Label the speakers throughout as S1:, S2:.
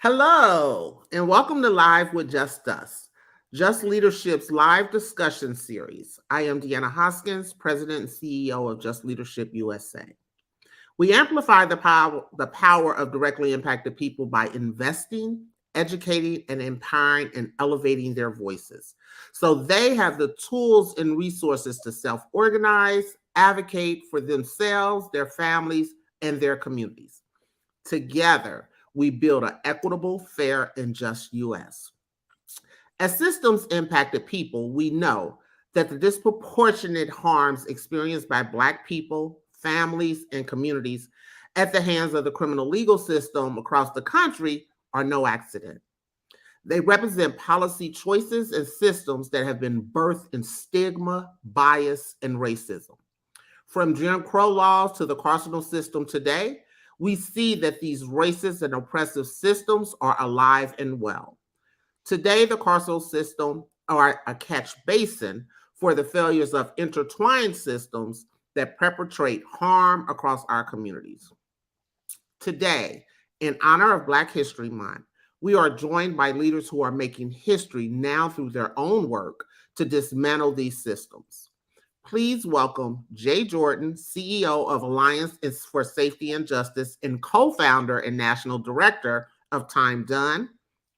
S1: Hello, and welcome to Live with Just Us, Just Leadership's live discussion series. I am Deanna Hoskins, President and CEO of Just Leadership USA. We amplify the power of directly impacted people by investing, educating, and empowering and elevating their voices so they have the tools and resources to self organize, advocate for themselves, their families, and their communities. Together, we build an equitable, fair, and just U.S. As systems impacted people, we know that the disproportionate harms experienced by Black people, families, and communities at the hands of the criminal legal system across the country are no accident. They represent policy choices and systems that have been birthed in stigma, bias, and racism. From Jim Crow laws to the carceral system today, we see that these racist and oppressive systems are alive and well. Today, the carceral system are a catch basin for the failures of intertwined systems that perpetrate harm across our communities. Today, in honor of Black History Month, we are joined by leaders who are making history now through their own work to dismantle these systems. Please welcome Jay Jordan, CEO of Alliance for Safety and Justice and co-founder and national director of Time Done,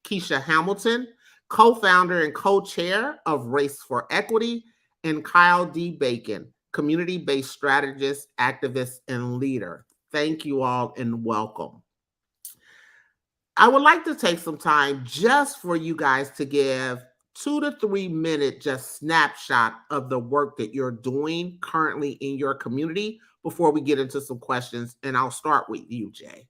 S1: Keisha Hamilton, co-founder and co-chair of Race for Equity, and Kyle D. Bacon, community-based strategist, activist, and leader. Thank you all and welcome. I would like to take some time just for you guys to give 2 to 3 minute just snapshot of the work that you're doing currently in your community before we get into some questions. And I'll start with you, Jay.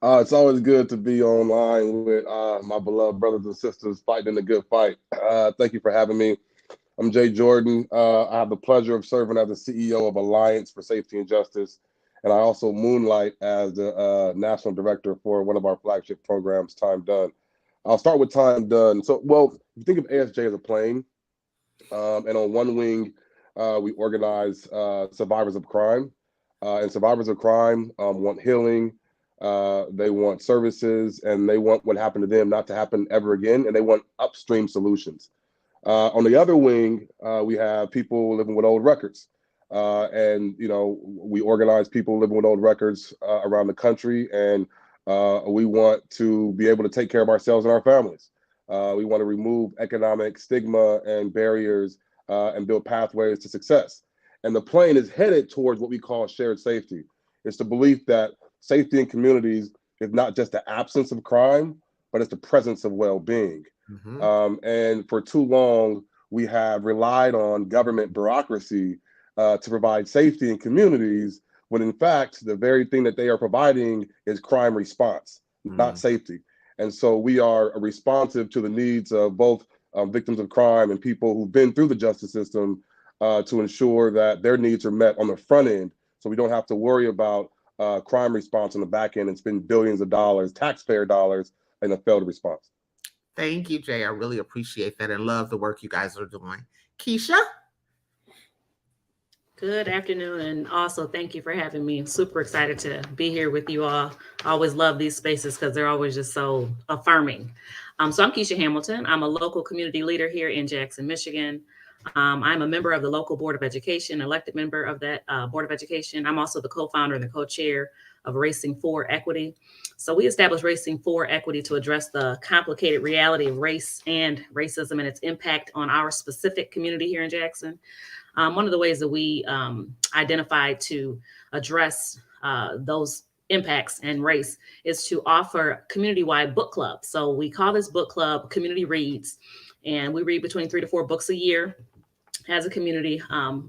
S2: It's always good to be online with my beloved brothers and sisters fighting a good fight. Thank you for having me. I'm Jay Jordan. I have the pleasure of serving as the CEO of Alliance for Safety and Justice, and I also moonlight as the national director for one of our flagship programs, Time Done. I'll start with Time Done. If you think of ASJ as a plane, and on one wing, we organize survivors of crime. And survivors of crime want healing, they want services, and they want what happened to them not to happen ever again, and they want upstream solutions. On the other wing, we have people living with old records. And, we organize people living with old records around the country, and we want to be able to take care of ourselves and our families. We want to remove economic stigma and barriers and build pathways to success. And the plane is headed towards what we call shared safety. It's the belief that safety in communities is not just the absence of crime, but it's the presence of well-being. And for too long, we have relied on government bureaucracy to provide safety in communities, when in fact, the very thing that they are providing is crime response, not safety. And so we are responsive to the needs of both victims of crime and people who've been through the justice system to ensure that their needs are met on the front end, so we don't have to worry about crime response on the back end and spend billions of dollars, taxpayer dollars, in a failed response.
S1: Thank you, Jay. I really appreciate that and love the work you guys are doing. Keisha?
S3: Good afternoon, and also thank you for having me. I'm super excited to be here with you all. I always love these spaces because they're always just so affirming. So I'm Keisha Hamilton. I'm a local community leader here in Jackson, Michigan. I'm a member of the local Board of Education, elected member of that Board of Education. I'm also the co-founder and the co-chair of Racing for Equity. So we established Racing for Equity to address the complicated reality of race and racism and its impact on our specific community here in Jackson. One of the ways that we identified to address those impacts and race is to offer community-wide book clubs. So we call this book club Community Reads, and we read between 3 to 4 books a year as a community.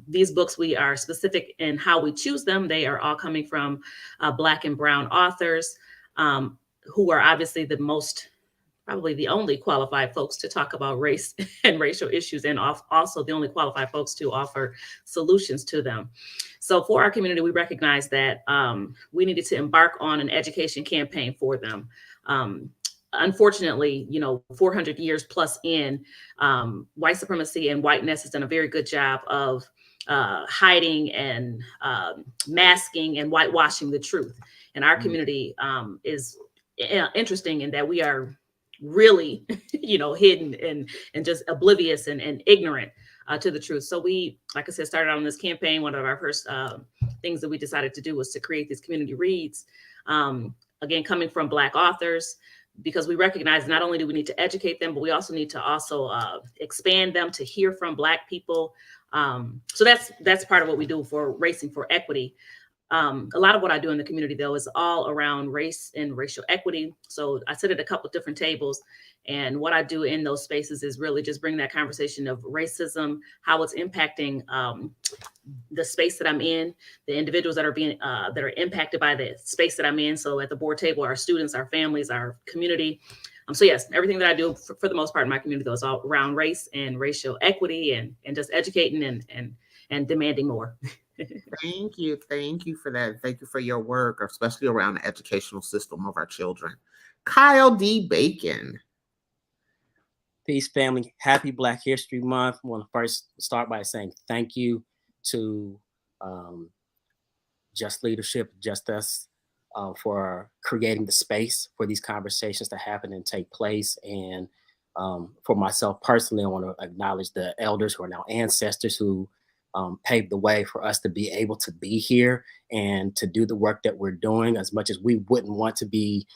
S3: These books, we are specific in how we choose them. They are all coming from Black and Brown authors who are obviously probably the only qualified folks to talk about race and racial issues, and also the only qualified folks to offer solutions to them. So for our community, we recognize that we needed to embark on an education campaign for them. Unfortunately, 400 years plus in, white supremacy and whiteness has done a very good job of hiding and masking and whitewashing the truth. And our community is interesting in that we are really, hidden and just oblivious and ignorant to the truth. So we, like I said, started on this campaign. One of our first things that we decided to do was to create these community reads. Again, coming from Black authors, because we recognize not only do we need to educate them, but we also need to expand them to hear from Black people. So that's part of what we do for Racing for Equity. A lot of what I do in the community, though, is all around race and racial equity. So I sit at a couple of different tables, and what I do in those spaces is really just bring that conversation of racism, how it's impacting the space that I'm in, the individuals that are being that are impacted by the space that I'm in. So at the board table, our students, our families, our community. So yes, everything that I do for the most part in my community, though, is all around race and racial equity and just educating and demanding more.
S1: Thank you. Thank you for that. Thank you for your work, especially around the educational system of our children. Kyle D. Bacon.
S4: Peace, family. Happy Black History Month. I want to first start by saying thank you to Just Leadership, Just Us, for creating the space for these conversations to happen and take place. And for myself personally, I want to acknowledge the elders who are now ancestors who paved the way for us to be able to be here and to do the work that we're doing. As much as we wouldn't want to be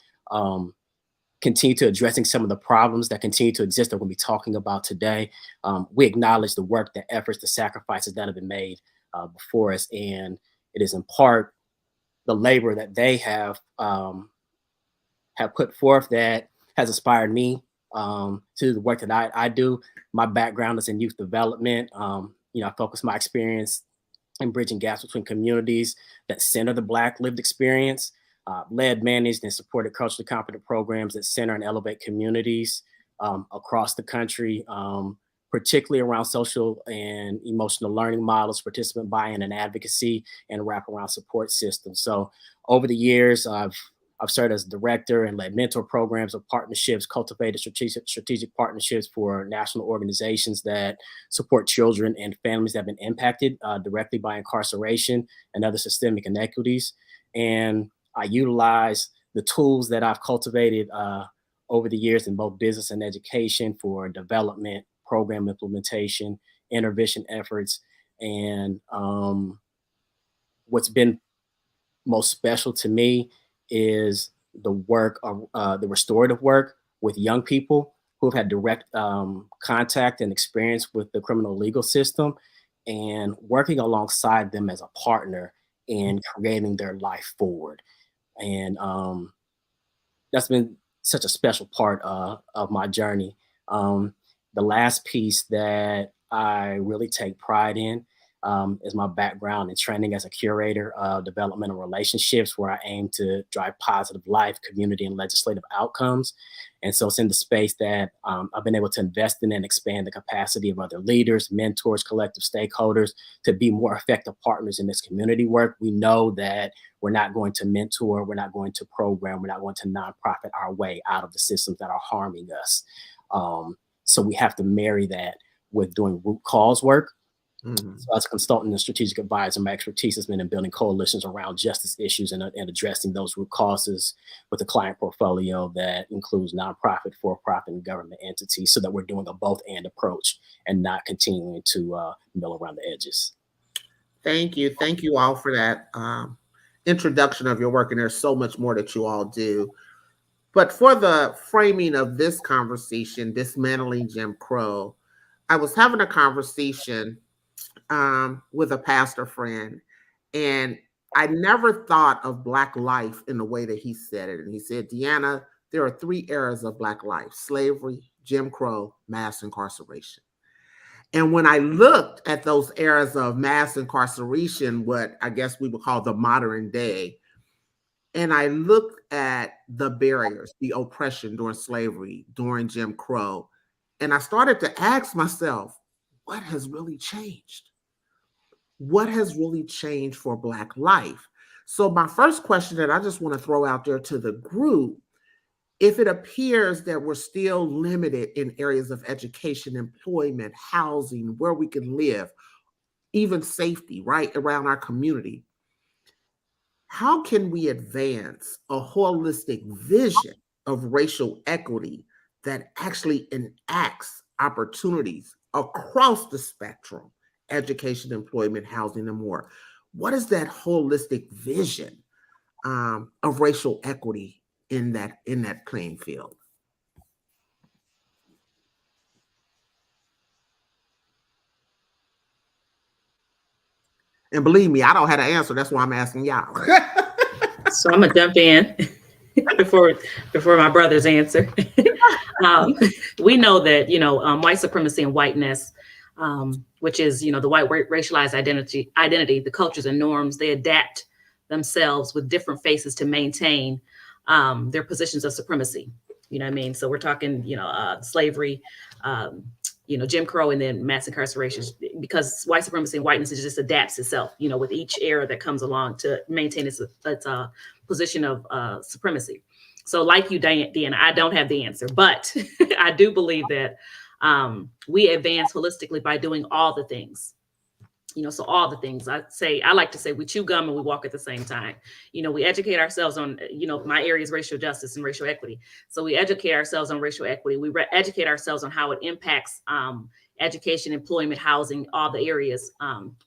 S4: continue to addressing some of the problems that continue to exist that we'll be talking about today, we acknowledge the work, the efforts, the sacrifices that have been made before us. And it is in part the labor that they have put forth that has inspired me to do the work that I do. My background is in youth development. I focus my experience in bridging gaps between communities that center the Black lived experience, led, managed, and supported culturally competent programs that center and elevate communities across the country, particularly around social and emotional learning models, participant buy-in and advocacy, and wraparound support systems. So over the years, I've served as director and led mentor programs of partnerships, cultivated strategic partnerships for national organizations that support children and families that have been impacted directly by incarceration and other systemic inequities. And I utilize the tools that I've cultivated over the years in both business and education for development, program implementation, intervention efforts. And what's been most special to me is the work, the restorative work with young people who have had direct contact and experience with the criminal legal system, and working alongside them as a partner in creating their life forward. And that's been such a special part of my journey. The last piece that I really take pride in is my background and training as a curator of developmental relationships, where I aim to drive positive life, community, and legislative outcomes. And so it's in the space that I've been able to invest in and expand the capacity of other leaders, mentors, collective stakeholders to be more effective partners in this community work. We know that we're not going to mentor, we're not going to program, we're not going to nonprofit our way out of the systems that are harming us. So we have to marry that with doing root cause work. Mm-hmm. So as a consultant and strategic advisor, my expertise has been in building coalitions around justice issues and addressing those root causes with a client portfolio that includes nonprofit, for-profit, and government entities, so that we're doing a both-and approach and not continuing to mill around the edges.
S1: Thank you. Thank you all for that introduction of your work, and there's so much more that you all do. But for the framing of this conversation, Dismantling Jim Crow, I was having a conversation with a pastor friend, and I never thought of Black life in the way that he said it. And he said, Deanna, there are 3 eras of Black life: slavery, Jim Crow, mass incarceration. And when I looked at those eras of mass incarceration, what I guess we would call the modern day, and I looked at the barriers, the oppression during slavery, during Jim Crow, and I started to ask myself, what has really changed? What has really changed for Black life? So my first question that I just want to throw out there to the group, if it appears that we're still limited in areas of education, employment, housing, where we can live, even safety, right, around our community. How can we advance a holistic vision of racial equity that actually enacts opportunities across the spectrum, education, employment, housing, and more? What is that holistic vision of racial equity in that playing field? And believe me, I don't have an answer. That's why I'm asking y'all.
S3: So I'm gonna jump in before my brothers answer. We know that white supremacy and whiteness, which is the white racialized identity, the cultures and norms, they adapt themselves with different faces to maintain their positions of supremacy. You know what I mean? So we're talking slavery, Jim Crow, and then mass incarceration, because white supremacy and whiteness just adapts itself, with each era that comes along to maintain its position of supremacy. So like you, Deanna, I don't have the answer, but I do believe that we advance holistically by doing all the things. So all the things I like to say, we chew gum and we walk at the same time. We educate ourselves on, my area is racial justice and racial equity. So we educate ourselves on racial equity. We educate ourselves on how it impacts education, employment, housing, all the areas.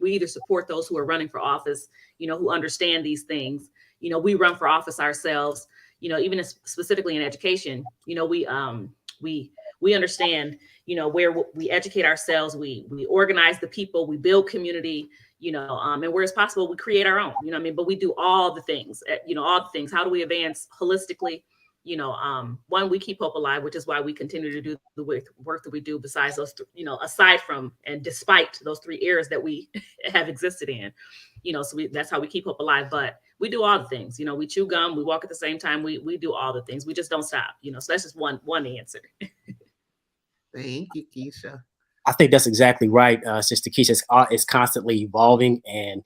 S3: We either support those who are running for office, who understand these things. We run for office ourselves, even specifically in education, we understand, where we educate ourselves, we organize the people, we build community, and where it's possible, we create our own, but we do all the things, all the things. How do we advance holistically? One, we keep hope alive, which is why we continue to do the work that we do, besides those, aside from and despite those 3 eras that we have existed in, so that's how we keep hope alive. But we do all the things, we chew gum, we walk at the same time, we do all the things. We just don't stop, so that's just one answer.
S1: Thank you, Keisha.
S4: I think that's exactly right, Sister Keisha. It's constantly evolving, and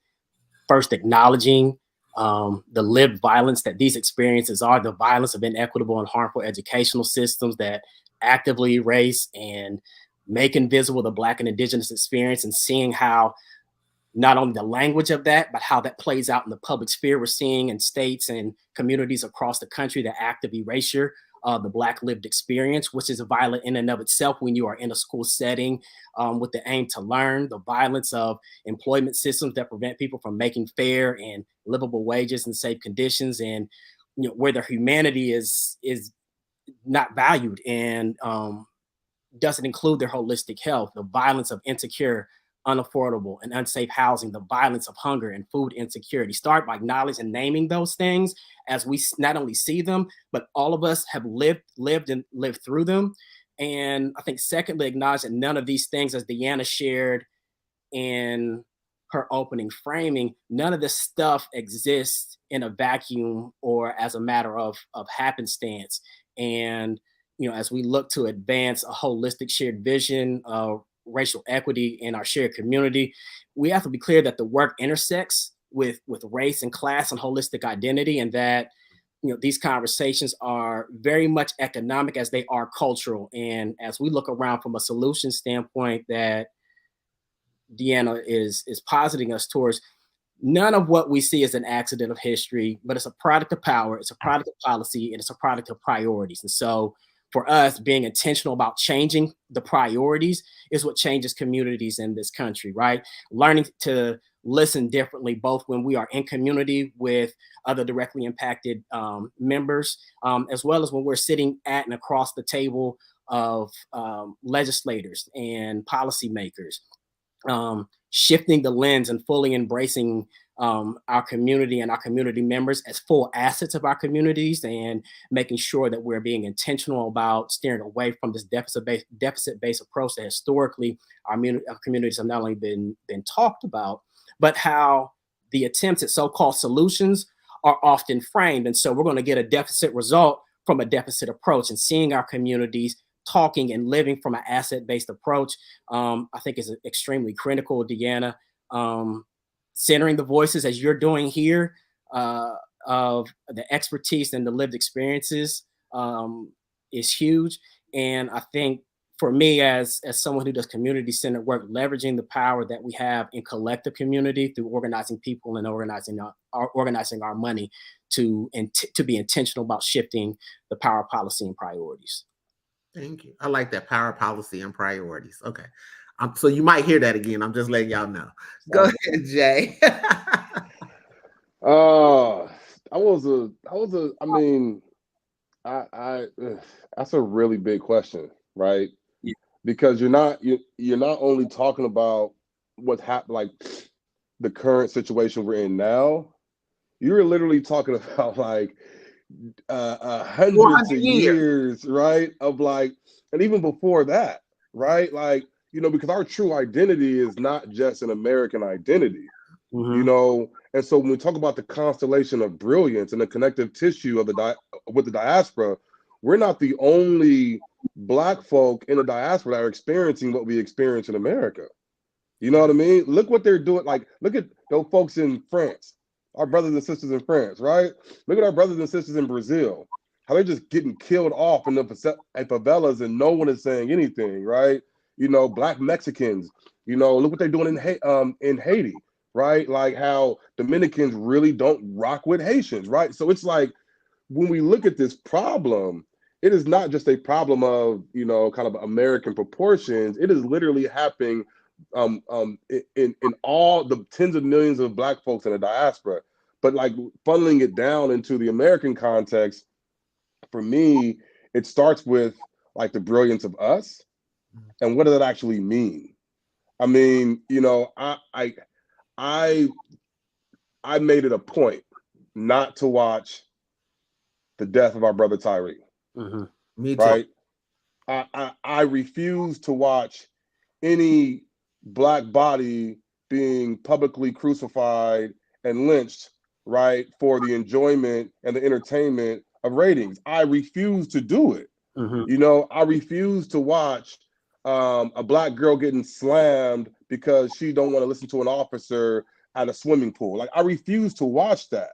S4: first acknowledging the lived violence that these experiences are, the violence of inequitable and harmful educational systems that actively erase and make invisible the Black and Indigenous experience, and seeing how not only the language of that, but how that plays out in the public sphere. We're seeing in states and communities across the country the active erasure of the Black lived experience, which is violent in and of itself when you are in a school setting with the aim to learn. The violence of employment systems that prevent people from making fair and livable wages and safe conditions, and where their humanity is not valued and doesn't include their holistic health. The violence of insecure, unaffordable, and unsafe housing, the violence of hunger and food insecurity. Start by acknowledging and naming those things as we not only see them, but all of us have lived through them. And I think secondly, acknowledge that none of these things, as Deanna shared in her opening framing, none of this stuff exists in a vacuum or as a matter of happenstance. And as we look to advance a holistic shared vision of racial equity in our shared community, we have to be clear that the work intersects with race and class and holistic identity, and that these conversations are very much economic as they are cultural. And as we look around from a solution standpoint that Deanna is positing us towards, none of what we see is an accident of history, but it's a product of power, it's a product of policy, and it's a product of priorities. And so for us, being intentional about changing the priorities is what changes communities in this country, right? Learning to listen differently, both when we are in community with other directly impacted members, as well as when we're sitting at and across the table of legislators and policymakers. Shifting the lens and fully embracing our community and our community members as full assets of our communities, and making sure that we're being intentional about steering away from this deficit-based approach that historically our communities have not only been talked about, but how the attempts at so-called solutions are often framed. And so we're going to get a deficit result from a deficit approach, and seeing our communities talking and living from an asset-based approach, I think is extremely critical, Deanna. Centering the voices as you're doing here of the expertise and the lived experiences is huge. And I think for me, as someone who does community-centered work, leveraging the power that we have in collective community through organizing people and organizing our money to be intentional about shifting the power policy and priorities.
S1: Thank you. I like that, power policy and priorities. Okay. So you might hear that again. I'm just letting y'all know. Go ahead, Jay.
S2: That's a really big question, right?
S4: Yeah.
S2: Because you're not only talking about what's happened, like the current situation we're in now. You're literally talking about like hundreds of years, right? Of like, and even before that, right? Like, because our true identity is not just an American identity, and so when we talk about the constellation of brilliance and the connective tissue of with the diaspora, we're not the only Black folk in the diaspora that are experiencing what we experience in America. You know what I mean? Look what they're doing. Like, look at those folks in France, our brothers and sisters in France, right? Look at our brothers and sisters in Brazil, how they're just getting killed off in the favelas and no one is saying anything, right? Black Mexicans, look what they're doing in Haiti, right? Like how Dominicans really don't rock with Haitians, right? So it's like, when we look at this problem, it is not just a problem of, kind of American proportions. It is literally happening in all the tens of millions of Black folks in the diaspora. But like funneling it down into the American context, for me, it starts with like the brilliance of us. And what does that actually mean? I mean, I made it a point not to watch the death of our brother Tyree.
S1: Me too.
S2: Right? I refuse to watch any Black body being publicly crucified and lynched, right, for the enjoyment and the entertainment of ratings. I refuse to do it. I refuse to watch a Black girl getting slammed because she don't want to listen to an officer at a swimming pool. Like, I refuse to watch that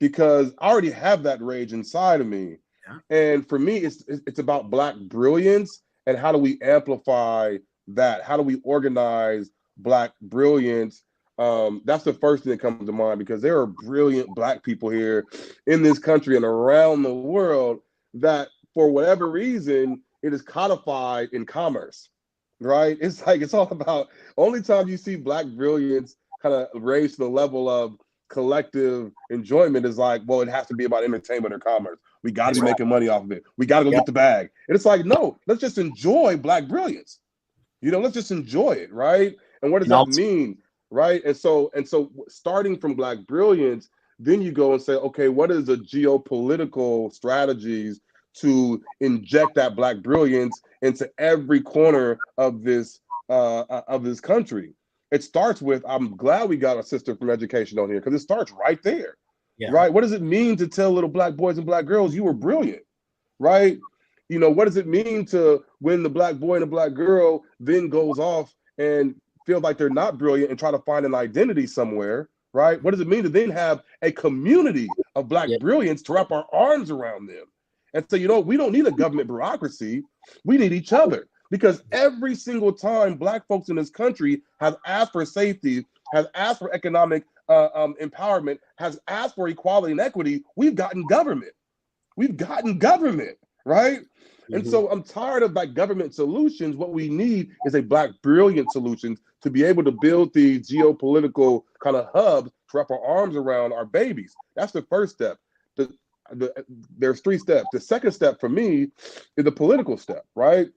S2: because I already have that rage inside of me. Yeah. And for me, it's about Black brilliance and how do we amplify that? How do we organize Black brilliance? That's the first thing that comes to mind, because there are brilliant Black people here in this country and around the world that, for whatever reason, it is codified in commerce, right? It's like, it's all about, only time you see Black brilliance kind of raised to the level of collective enjoyment is like, well, it has to be about entertainment or commerce. We got to be making money off of it. We got to go get the bag. And it's like, no, let's just enjoy Black brilliance. Let's just enjoy it, right? And what does that mean, right? And so starting from Black brilliance, then you go and say, okay, what is the geopolitical strategies to inject that Black brilliance into every corner of this country? It starts with, I'm glad we got a sister from education on here, because it starts right there, right? What does it mean to tell little Black boys and Black girls you were brilliant, right? What does it mean to, when the Black boy and the Black girl then goes off and feel like they're not brilliant and try to find an identity somewhere, right? What does it mean to then have a community of Black brilliance to wrap our arms around them? And so, we don't need a government bureaucracy. We need each other. Because every single time Black folks in this country have asked for safety, have asked for economic empowerment, has asked for equality and equity, we've gotten government. We've gotten government, right? And so I'm tired of like government solutions. What we need is a Black brilliant solution to be able to build these geopolitical kind of hubs to wrap our arms around our babies. That's the first step. There's 3 steps. The second step for me is the political step, right?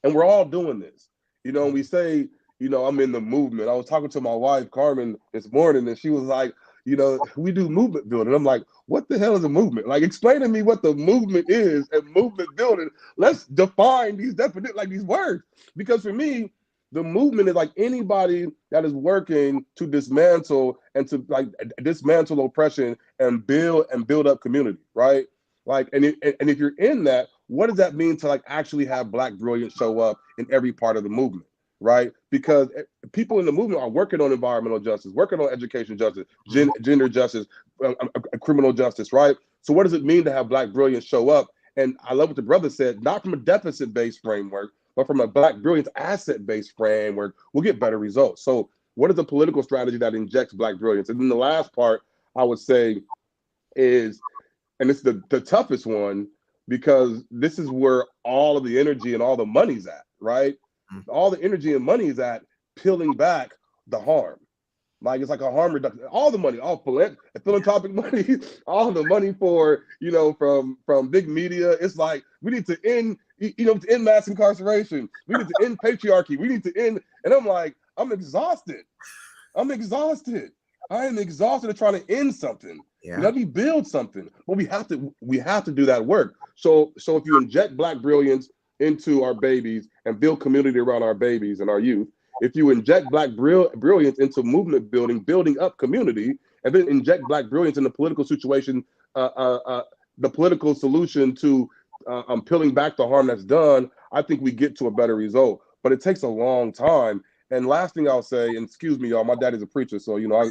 S2: And we're all doing this. And we say, I'm in the movement. I was talking to my wife, Carmen, this morning, and she was like, we do movement building. I'm like, what the hell is a movement? Like, explain to me what the movement is and movement building. Let's define these these words. Because for me, the movement is like anybody that is working to dismantle and to like dismantle oppression and build up community, right? Like, and if you're in that, what does that mean to like actually have Black brilliance show up in every part of the movement, right? Because people in the movement are working on environmental justice, working on education justice, gender justice, criminal justice, right? So what does it mean to have Black brilliance show up? And I love what the brother said, not from a deficit-based framework, but from a Black brilliance asset-based framework, we'll get better results. So what is the political strategy that injects Black brilliance? And then the last part I would say is, and it's the toughest one, because this is where all of the energy and all the money's at, right? All the energy and money is at peeling back the harm. Like, it's like a harm reduction. All the money, all philanthropic money, all the money for, you know, from big media. It's like, we need to end, to end mass incarceration. We need to end patriarchy. We need to end. And I'm like, I'm exhausted. I am exhausted of trying to end something.
S1: Yeah.
S2: Let me build something. But we have to do that work. So if you inject Black brilliance into our babies and build community around our babies and our youth, if you inject Black brilliance into movement building up community, and then inject Black brilliance in the political situation, the political solution to peeling back the harm that's done, I think we get to a better result. But it takes a long time. And last thing I'll say, and excuse me, y'all, my daddy's a preacher, so when I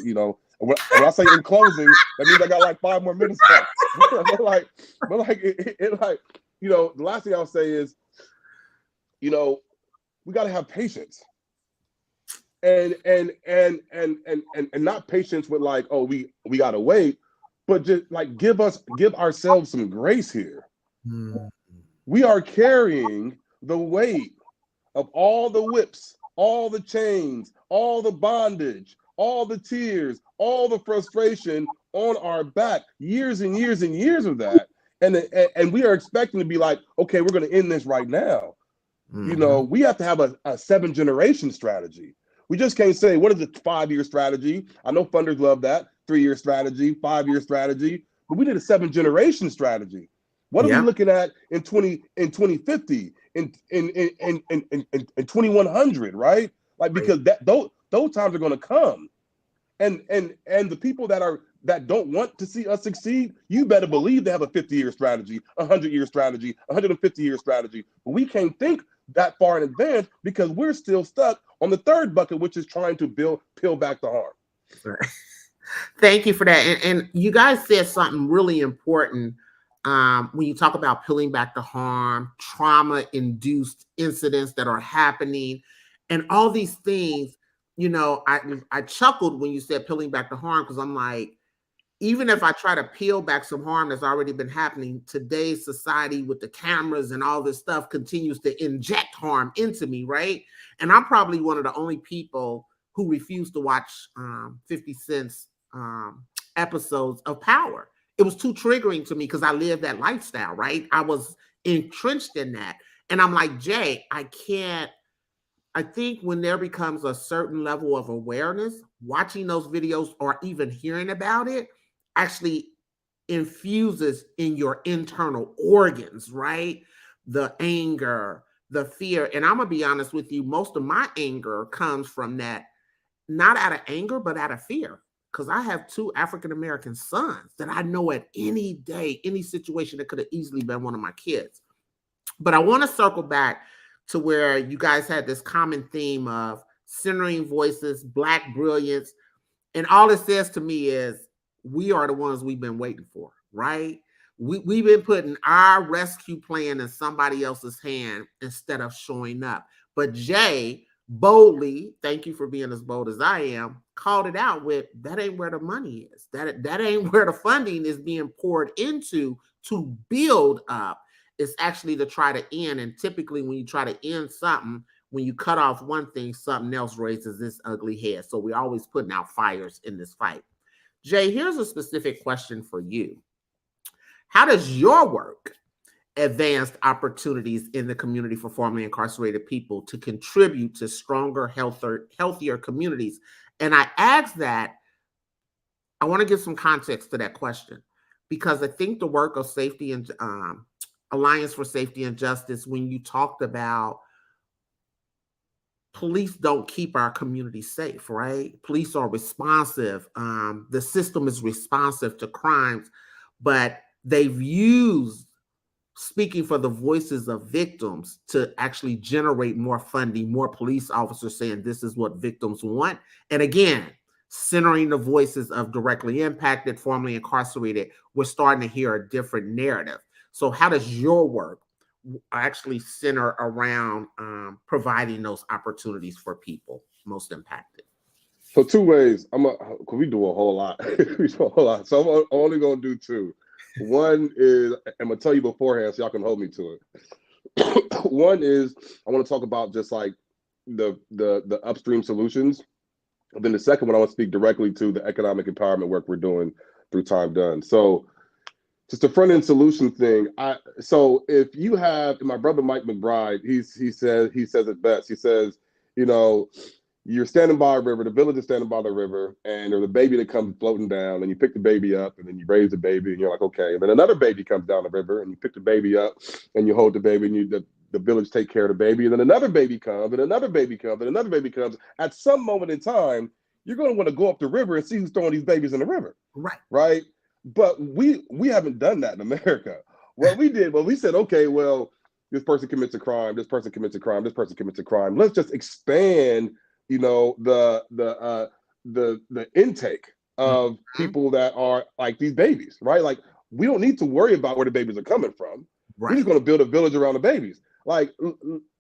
S2: say in closing, that means I got like 5 more minutes left. The last thing I'll say is, we got to have patience. And not patience with like, oh, we gotta wait, but just like give ourselves some grace here. We are carrying the weight of all the whips, all the chains, all the bondage, all the tears, all the frustration on our back, years and years and years of that, and we are expecting to be like, okay, we're going to end this right now. We have to have a 7-generation strategy. We just can't say, what is the 5-year strategy? I know funders love that. 3-year strategy, 5-year strategy, but we need a 7-generation strategy. What are we looking at in 2050, in 2100, right? Like, because those times are going to come, and the people that don't want to see us succeed, you better believe they have a 50-year strategy, 100-year strategy, 150-year strategy. But we can't think that far in advance because we're still stuck on the third bucket, which is trying to peel back the harm.
S1: Right. Thank you for that. And you guys said something really important when you talk about peeling back the harm, trauma-induced incidents that are happening, and all these things. I chuckled when you said peeling back the harm, because I'm like, even if I try to peel back some harm that's already been happening, today's society with the cameras and all this stuff continues to inject harm into me, right? And I'm probably one of the only people who refuse to watch 50 Cent's episodes of Power. It was too triggering to me because I lived that lifestyle, right? I was entrenched in that. And I'm like, Jay, I think when there becomes a certain level of awareness, watching those videos or even hearing about it actually infuses in your internal organs, right? The anger, the fear. And I'm going to be honest with you, most of my anger comes from that, not out of anger, but out of fear. Because I have 2 African-American sons that I know at any day, any situation that could have easily been one of my kids. But I want to circle back to where you guys had this common theme of centering voices, Black brilliance. And all it says to me is, we are the ones we've been waiting for, right? We've been putting our rescue plan in somebody else's hand instead of showing up. But Jay boldly, thank you for being as bold as I am, called it out with, that ain't where the money is. That ain't where the funding is being poured into to build up. It's actually to try to end. And typically when you try to end something, when you cut off one thing, something else raises this ugly head. So we're always putting out fires in this fight. Jay, here's a specific question for you. How does your work advance opportunities in the community for formerly incarcerated people to contribute to stronger, healthier communities? And I ask that, I want to give some context to that question, because I think the work of Safety and Alliance for Safety and Justice, when you talked about police don't keep our community safe, right? Police are responsive. The system is responsive to crimes, but they've used speaking for the voices of victims to actually generate more funding, more police officers saying this is what victims want. And again, centering the voices of directly impacted, formerly incarcerated, we're starting to hear a different narrative. So how does your work actually center around providing those opportunities for people most impacted.
S2: So 2 ways. Cause we do a whole lot. We do a whole lot. So I'm only gonna do 2. One is, I'm gonna tell you beforehand so y'all can hold me to it. One is I want to talk about just like the upstream solutions. And then the second one, I want to speak directly to the economic empowerment work we're doing through Time Done. So just the front end solution thing. So if you have, my brother Mike McBride, he says it best. He says, you know, you're standing by a river, the village is standing by the river, and there's a baby that comes floating down, and you pick the baby up, and then you raise the baby, and you're like, okay. And then another baby comes down the river, and you pick the baby up, and you hold the baby, and the village take care of the baby, and then another baby comes, and another baby comes, and another baby comes. At some moment in time, you're going to want to go up the river and see who's throwing these babies in the river. Right? But we haven't done that in America. What we did, we said, okay, well, this person commits a crime, this person commits a crime, this person commits a crime. Let's just expand, you know, the intake of people that are like these babies, right? Like, we don't need to worry about where the babies are coming from. We're just going to build a village around the babies. Like,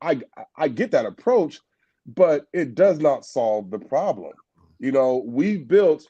S2: I get that approach, but it does not solve the problem. You know, we built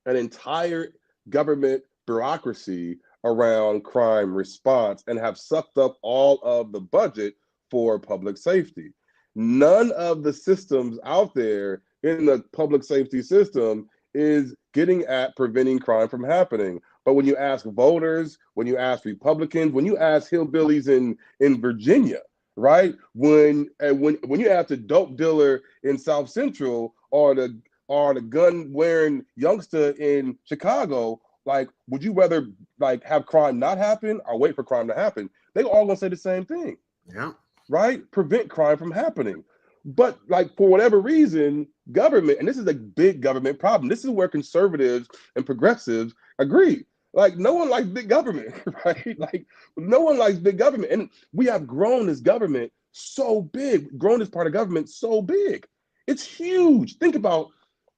S2: an entire government bureaucracy around crime response and have sucked up all of the budget for public safety. None of the systems out there in the public safety system is getting at preventing crime from happening. But when you ask voters, when you ask Republicans, when you ask hillbillies in Virginia, right? When you ask the dope dealer in South Central or the gun-wearing youngster in Chicago, like, would you rather like have crime not happen or wait for crime to happen? They all gonna say the same thing.
S1: Yeah.
S2: Right? Prevent crime from happening. But like, for whatever reason, government, and this is a big government problem. This is where conservatives and progressives agree. Like, no one likes big government, right? Like, no one likes big government. And we have grown this government so big, grown this part of government so big. It's huge. Think about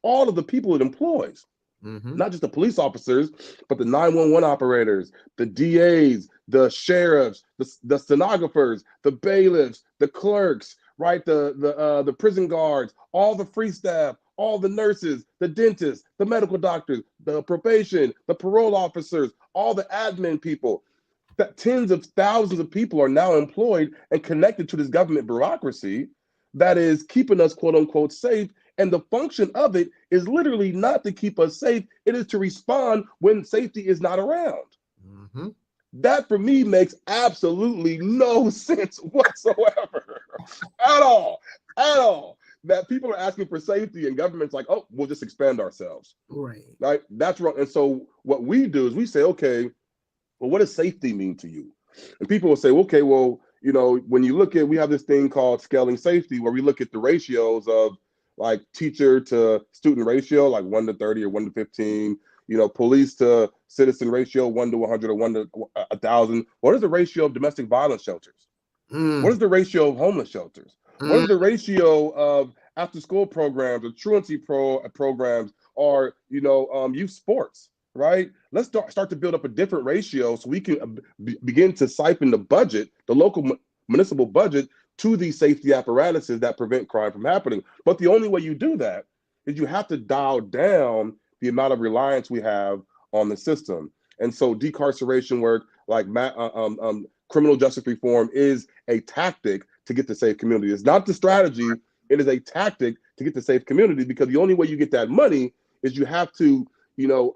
S2: all of the people it employs. Not just the police officers, but the 911 operators, the DAs, the sheriffs, the stenographers, the bailiffs, the clerks, right? The prison guards, all the free staff, all the nurses, the dentists, the medical doctors, the probation, the parole officers, all the admin people. That tens of thousands of people are now employed and connected to this government bureaucracy that is keeping us, quote unquote, safe. And the function of it is literally not to keep us safe. It is to respond when safety is not around. That for me makes absolutely no sense whatsoever at all. That people are asking for safety and government's like, oh, we'll just expand ourselves. Right? That's wrong. And so what we do is we say, okay, well, what does safety mean to you? And people will say, okay, well, you know, when you look at, we have this thing called scaling safety, where we look at the ratios of like teacher to student ratio, like 1 to 30 or 1 to 15, you know, police to citizen ratio, 1 to 100 or 1 to 1,000. What is the ratio of domestic violence shelters? What is the ratio of homeless shelters? What is the ratio of after school programs or truancy programs or, you know, youth sports, right? Let's start to build up a different ratio so we can begin to siphon the budget, the local municipal budget, to these safety apparatuses that prevent crime from happening. But the only way you do that is you have to dial down the amount of reliance we have on the system. And so decarceration work, like criminal justice reform, is a tactic to get to safe communities. It's not the strategy, it is a tactic to get to safe communities, because the only way you get that money is you have to, you know,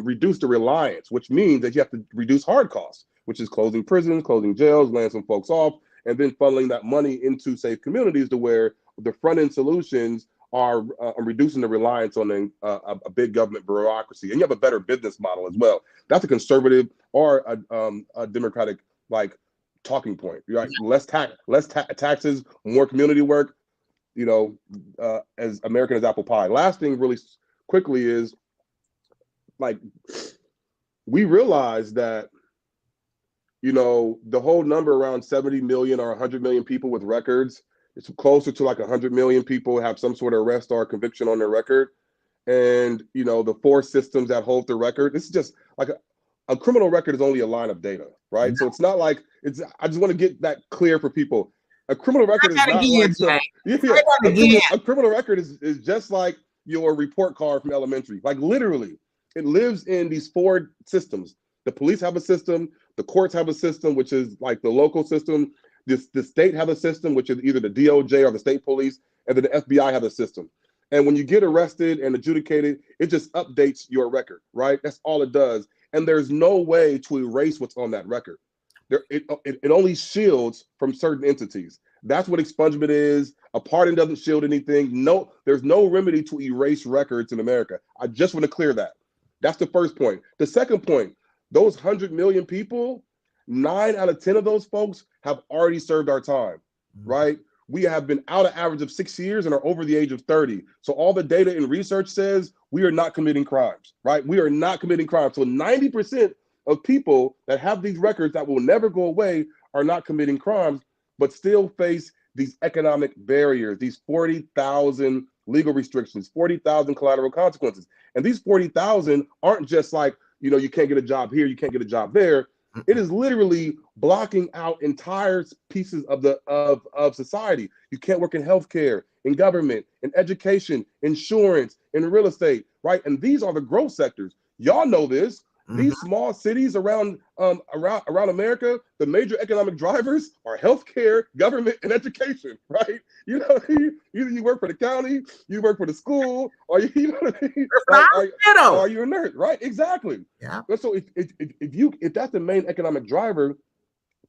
S2: reduce the reliance, which means that you have to reduce hard costs, which is closing prisons, closing jails, laying some folks off, and then funneling that money into safe communities to where the front end solutions are reducing the reliance on a big government bureaucracy. And you have a better business model as well. That's a conservative or a democratic like talking point, right? Less taxes, more community work, you know, as American as apple pie. Last thing really quickly is, like, we realize that, you know, the whole number around 70 million or 100 million people with records, it's closer to like 100 million people have some sort of arrest or conviction on their record. And, you know, the 4 systems that hold the record, this is just like a criminal record is only a line of data, right? So it's not like I just want to get that clear for people. A criminal record is not like some, a criminal record is just like your report card from elementary. Like literally, it lives in these 4 systems. The police have a system, the courts have a system, which is like the local system. The state have a system, which is either the DOJ or the state police, and then the FBI have a system. And when you get arrested and adjudicated, it just updates your record, right? That's all it does. And there's no way to erase what's on that record. It only shields from certain entities. That's what expungement is. A pardon doesn't shield anything. No, there's no remedy to erase records in America. I just want to clear that. That's the first point. The second point, those 100 million people, 9 out of 10 of those folks have already served our time, right? We have been out an average of 6 years and are over the age of 30. So all the data and research says we are not committing crimes, right? We are not committing crimes. So 90% of people that have these records that will never go away are not committing crimes, but still face these economic barriers, these 40,000 legal restrictions, 40,000 collateral consequences. And these 40,000 aren't just like, you can't get a job here, you can't get a job there. It is literally blocking out entire pieces of society. You can't work in healthcare, in government, in education, insurance, in real estate, right? And these are the growth sectors. Y'all know this. These small cities around America, the major economic drivers are healthcare, government, and education, right? Either you work for the county, you work for the school, or or you're a nurse, right? Exactly.
S1: Yeah.
S2: And so if that's the main economic driver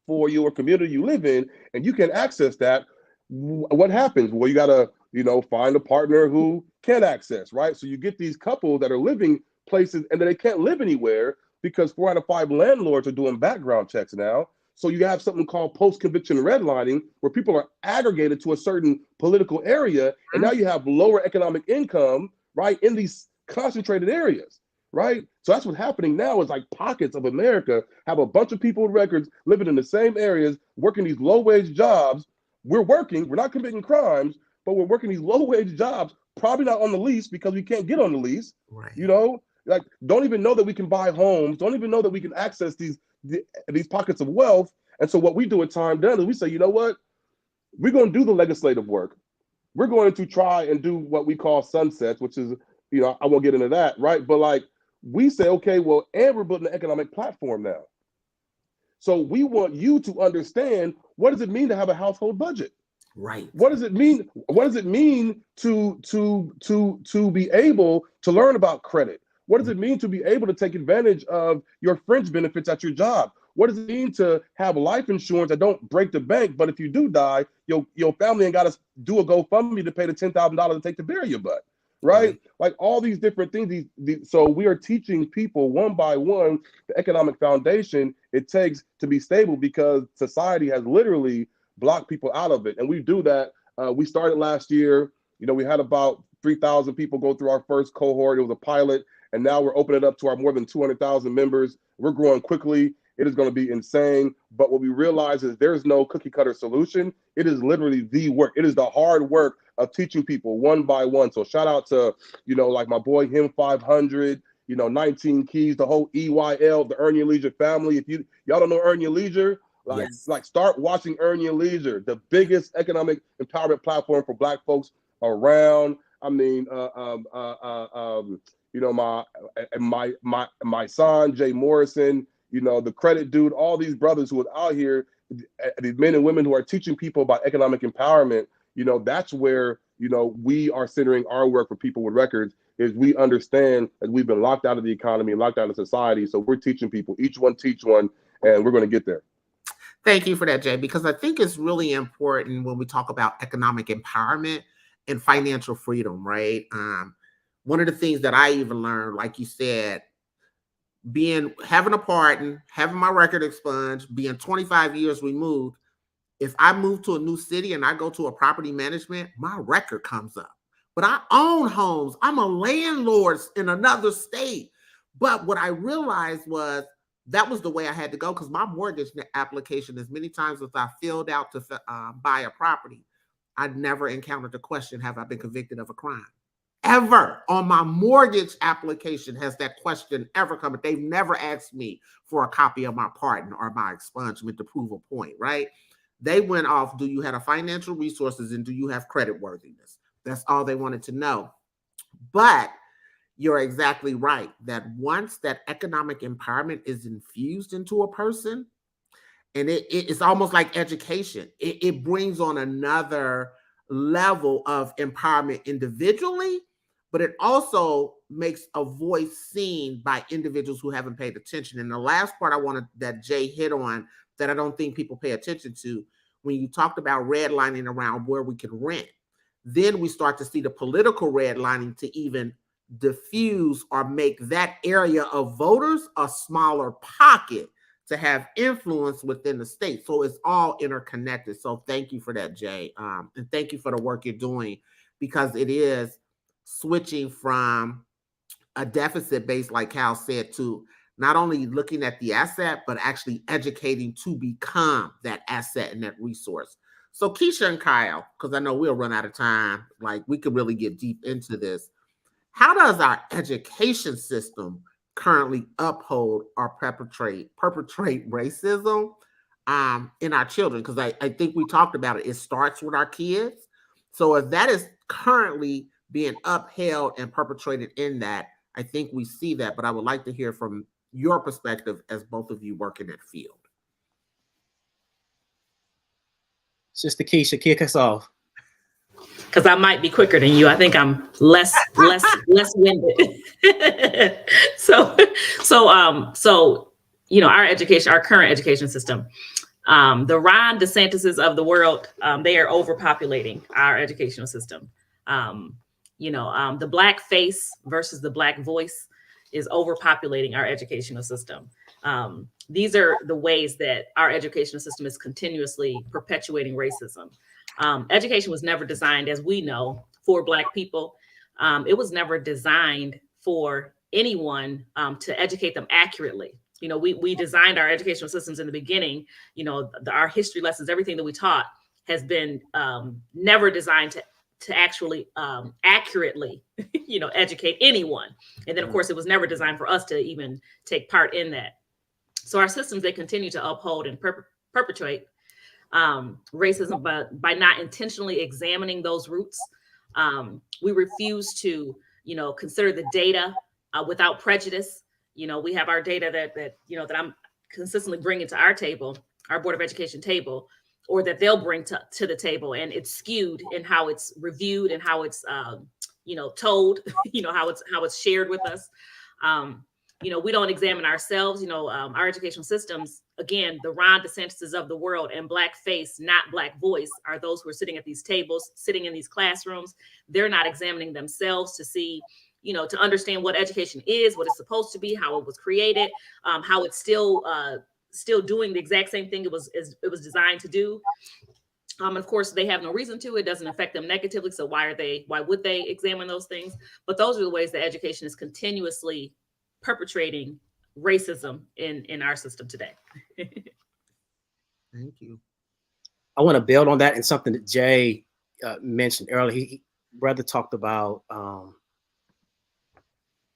S2: for your community you live in, and you can access that, what happens? Well, you gotta find a partner who can access, right? So you get these couples that are living places and then they can't live anywhere because 4 out of 5 landlords are doing background checks now. So you have something called post-conviction redlining, where people are aggregated to a certain political area, and now you have lower economic income, right, in these concentrated areas, right? So that's what's happening now is like pockets of America have a bunch of people with records living in the same areas, working these low-wage jobs. We're not committing crimes, but we're working these low-wage jobs, probably not on the lease because we can't get on the lease,
S1: right.
S2: Like, don't even know that we can buy homes, don't even know that we can access these pockets of wealth. And so what we do at Time Done is we say, you know what? We're going to do the legislative work. We're going to try and do what we call sunsets, which is, I won't get into that, right? But like, we say, okay, well, and we're building an economic platform now. So we want you to understand, what does it mean to have a household budget?
S1: Right.
S2: What does it mean? What does it mean to be able to learn about credit? What does it mean to be able to take advantage of your fringe benefits at your job? What does it mean to have life insurance that don't break the bank, but if you do die, your family ain't got to do a GoFundMe to pay the $10,000 to take to bury your butt, right? Like all these different things. So we are teaching people one by one the economic foundation it takes to be stable, because society has literally blocked people out of it. And we do that. We started last year. We had about 3,000 people go through our first cohort. It was a pilot. And now we're opening it up to our more than 200,000 members. We're growing quickly. It is going to be insane. But what we realize is there's no cookie cutter solution. It is literally the work. It is the hard work of teaching people one by one. So shout out to, like my boy, him 500, 19 Keys, the whole EYL, the Earn Your Leisure family. If y'all don't know Earn Your Leisure, like start watching Earn Your Leisure, the biggest economic empowerment platform for Black folks around. I mean, my son, Jay Morrison, the credit dude, all these brothers who are out here, these men and women who are teaching people about economic empowerment, that's where, we are centering our work for people with records, is we understand that we've been locked out of the economy, locked out of society. So we're teaching people, each one teach one, and we're going to get there.
S1: Thank you for that, Jay, because I think it's really important when we talk about economic empowerment and financial freedom, right? One of the things that I even learned, like you said, having a pardon, having my record expunged, being 25 years removed, if I move to a new city and I go to a property management, my record comes up. But I own homes. I'm a landlord in another state. But what I realized was that was the way I had to go, because my mortgage application, as many times as I filled out to buy a property, I never encountered the question, have I been convicted of a crime? ever on my mortgage application has that question ever come, but they've never asked me for a copy of my pardon or my expungement to prove a point, right? They went off, do you have a financial resources and do you have credit worthiness? That's all they wanted to know. But you're exactly right that once that economic empowerment is infused into a person, and it's almost like education, it brings on another level of empowerment individually, but it also makes a voice seen by individuals who haven't paid attention. And the last part I wanted that Jay hit on that I don't think people pay attention to, when you talked about redlining around where we can rent, then we start to see the political redlining to even diffuse or make that area of voters a smaller pocket to have influence within the state. So it's all interconnected. So thank you for that, Jay. And thank you for the work you're doing, because it is switching from a deficit base, like Cal said, to not only looking at the asset, but actually educating to become that asset and that resource. So Keisha and Kyle, because I know we'll run out of time, like we could really get deep into this. How does our education system currently uphold or perpetrate racism in our children? Because I think we talked about it. It starts with our kids. So if that is currently being upheld and perpetrated in that, I think we see that. But I would like to hear from your perspective as both of you work in that field.
S4: Sister Keisha, kick us off.
S3: Because I might be quicker than you. I think I'm less winded. so you know, our current education system, the Ron DeSantis's of the world, they are overpopulating our educational system. The black face versus the black voice is overpopulating our educational system. These are the ways that our educational system is continuously perpetuating racism. Education was never designed, as we know, for Black people. It was never designed for anyone to educate them accurately. You know, we designed our educational systems in the beginning. You know, our history lessons, everything that we taught has been never designed to actually accurately, educate anyone. And then, of course, it was never designed for us to even take part in that. So our systems, they continue to uphold and perpetuate racism, but by not intentionally examining those roots. We refuse to, consider the data without prejudice. We have our data that I'm consistently bringing to our table, our Board of Education table, or that they'll bring to the table, and it's skewed in how it's reviewed and how it's told, how it's shared with us. We don't examine ourselves. Our educational systems, again, the Ron DeSantis of the world, and black face, not black voice, are those who are sitting at these tables, sitting in these classrooms. They're not examining themselves to see, to understand what education is, what it's supposed to be, how it was created, how it's still doing the exact same thing it was designed to do. Of course, they have no reason to. It doesn't affect them negatively. So why would they examine those things? But those are the ways that education is continuously perpetrating racism in our system today.
S1: Thank you.
S4: I want to build on that and something that Jay mentioned earlier. Brother talked about,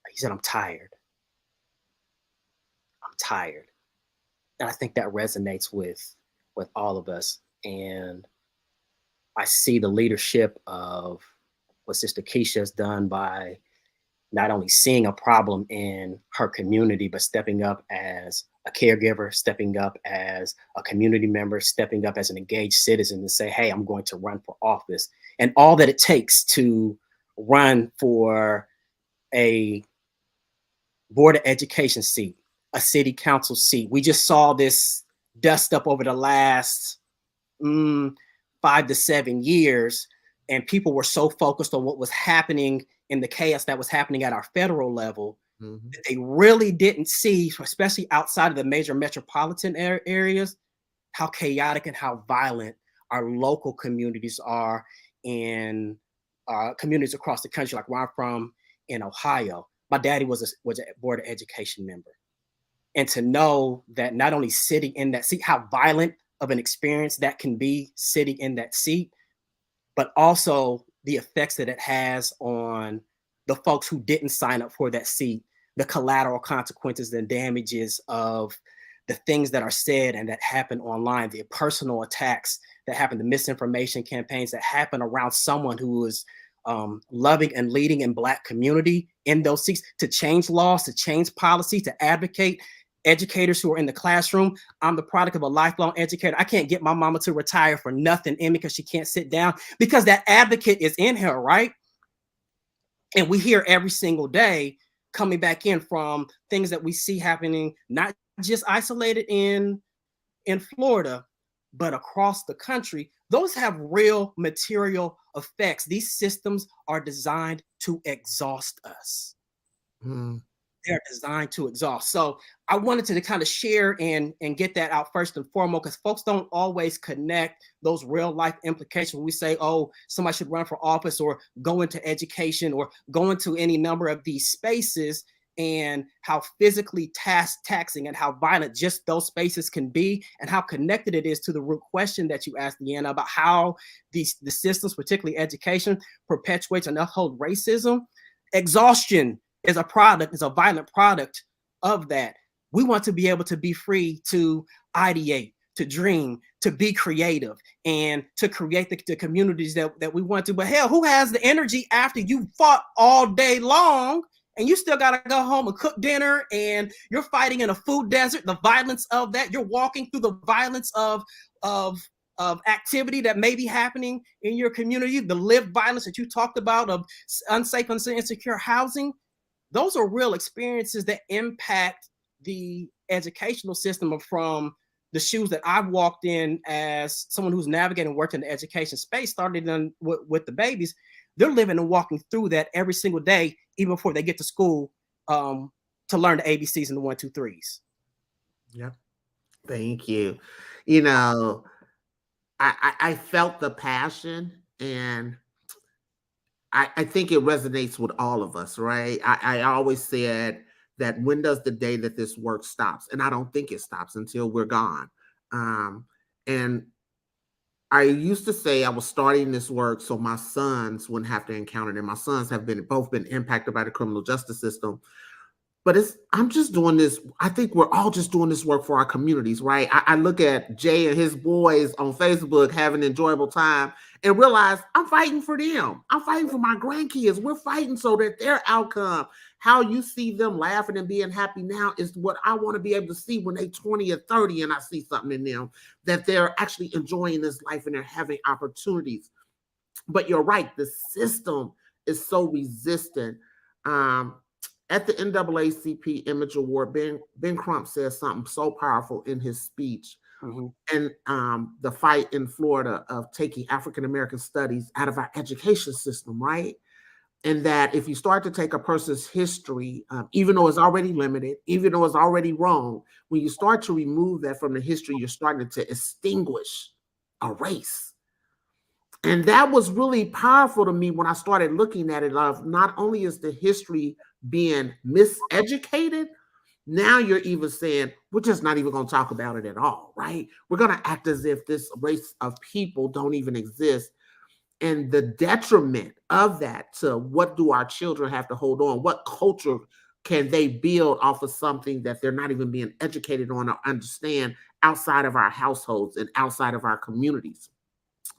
S4: he said, I'm tired. And I think that resonates with all of us. And I see the leadership of what Sister Keisha has done by not only seeing a problem in her community, but stepping up as a caregiver, stepping up as a community member, stepping up as an engaged citizen and say, hey, I'm going to run for office. And all that it takes to run for a Board of Education seat, a city council seat. We just saw this dust up over the last 5 to 7 years, and people were so focused on what was happening in the chaos that was happening at our federal level, that they really didn't see, especially outside of the major metropolitan areas, how chaotic and how violent our local communities are in communities across the country, like where I'm from in Ohio. My daddy was a Board of Education member. And to know that not only sitting in that seat, how violent of an experience that can be sitting in that seat, but also the effects that it has on the folks who didn't sign up for that seat, the collateral consequences and damages of the things that are said and that happen online, the personal attacks that happen, the misinformation campaigns that happen around someone who is loving and leading in Black community in those seats, to change laws, to change policy, to advocate. Educators who are in the classroom. I'm the product of a lifelong educator. I can't get my mama to retire for nothing in because she can't sit down, because that advocate is in her, right? And we hear every single day coming back in from things that we see happening, not just isolated in Florida, but across the country. Those have real material effects. These systems are designed to exhaust us. They're designed to exhaust. So I wanted to kind of share and get that out first and foremost, because folks don't always connect those real life implications when we say, oh, somebody should run for office or go into education or go into any number of these spaces, and how physically taxing and how violent just those spaces can be, and how connected it is to the root question that you asked, Deanna, about how the systems, particularly education, perpetuates and uphold racism. Exhaustion is a violent product of that. We want to be able to be free to ideate, to dream, to be creative, and to create the communities that we want to. But hell, who has the energy after you fought all day long and you still got to go home and cook dinner, and you're fighting in a food desert, the violence of that, you're walking through the violence of activity that may be happening in your community, the lived violence that you talked about of unsafe and insecure housing. Those are real experiences that impact the educational system. From the shoes that I've walked in as someone who's navigating and worked in the education space, started with the babies. They're living and walking through that every single day, even before they get to school, to learn the ABCs and the 1, 2, 3s.
S1: Yep. Thank you. You know, I felt the passion, and I think it resonates with all of us, right? I always said that when does the day that this work stops? And I don't think it stops until we're gone. And I used to say I was starting this work so my sons wouldn't have to encounter it. And my sons have both been impacted by the criminal justice system. But I'm just doing this. I think we're all just doing this work for our communities, right? I look at Jay and his boys on Facebook having an enjoyable time and realize I'm fighting for them. I'm fighting for my grandkids. We're fighting so that their outcome, how you see them laughing and being happy now, is what I want to be able to see when they're 20 or 30 and I see something in them, that they're actually enjoying this life and they're having opportunities. But you're right, the system is so resistant. At the NAACP Image Award, Ben Crump says something so powerful in his speech. And the fight in Florida of taking African-American studies out of our education system, right? And that if you start to take a person's history, even though it's already limited, even though it's already wrong, when you start to remove that from the history, you're starting to extinguish a race. And that was really powerful to me when I started looking at it. Of not only is the history being miseducated, now you're even saying we're just not even going to talk about it at all, right? We're going to act as if this race of people don't even exist. And the detriment of that to what do our children have to hold on? What culture can they build off of something that they're not even being educated on or understand outside of our households and outside of our communities?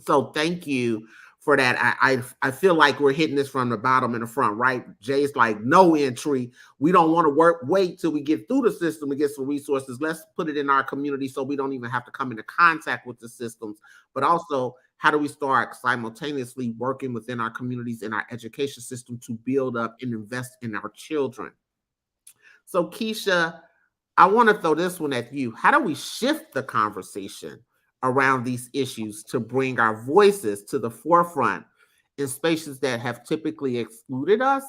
S1: So thank you for that. I feel like we're hitting this from the bottom and the front, right? Jay's like, no entry. We don't want to wait till we get through the system and get some resources. Let's put it in our community so we don't even have to come into contact with the systems. But also, how do we start simultaneously working within our communities and our education system to build up and invest in our children? So Keisha, I want to throw this one at you. How do we shift the conversation around these issues to bring our voices to the forefront in spaces that have typically excluded us?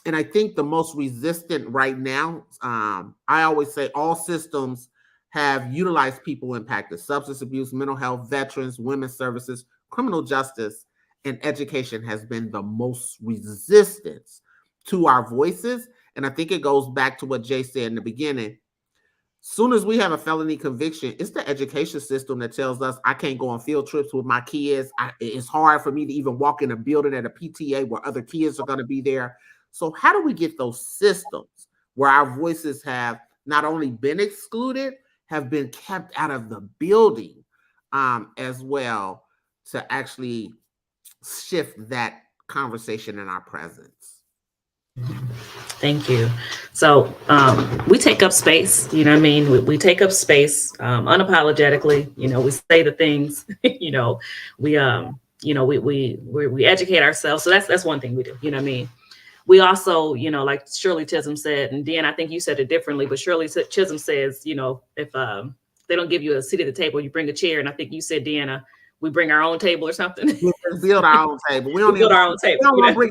S1: And I think the most resistant right now, I always say all systems have utilized people impacted: substance abuse, mental health, veterans, women's services, criminal justice, and education has been the most resistance to our voices. And I think it goes back to what Jay said in the beginning. Soon as we have a felony conviction, it's the education system that tells us I can't go on field trips with my kids. It's hard for me to even walk in a building at a PTA where other kids are going to be there. So how do we get those systems where our voices have not only been excluded, have been kept out of the building as well, to actually shift that conversation in our presence?
S3: Thank you. So we take up space, you know what I mean? We take up space unapologetically, you know, we say the things, you know, we educate ourselves. So that's one thing we do, you know what I mean? We also, you know, like Shirley Chisholm said, and Dan, I think you said it differently, but Shirley Chisholm says, you know, if they don't give you a seat at the table, you bring a chair. And I think you said, Deanna, we bring our own table or something.
S1: We build our own table. We don't
S3: build our own table.
S1: We don't bring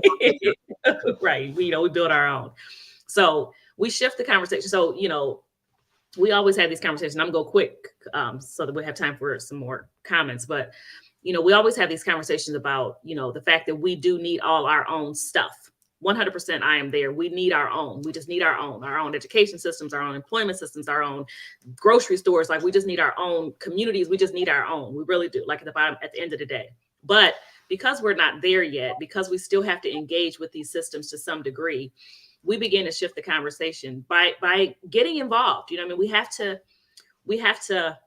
S3: right. We, you know, we build our own. So we shift the conversation. So, you know, we always have these conversations. I'm going to go quick so that we have time for some more comments. But, you know, we always have these conversations about, you know, the fact that we do need all our own stuff. 100% I am there. We need our own. We just need our own education systems, our own employment systems, our own grocery stores. Like, we just need our own communities. We just need our own. We really do. Like, at the bottom, at the end of the day. But because we're not there yet, because we still have to engage with these systems to some degree, we begin to shift the conversation by getting involved. You know what I mean? We have to,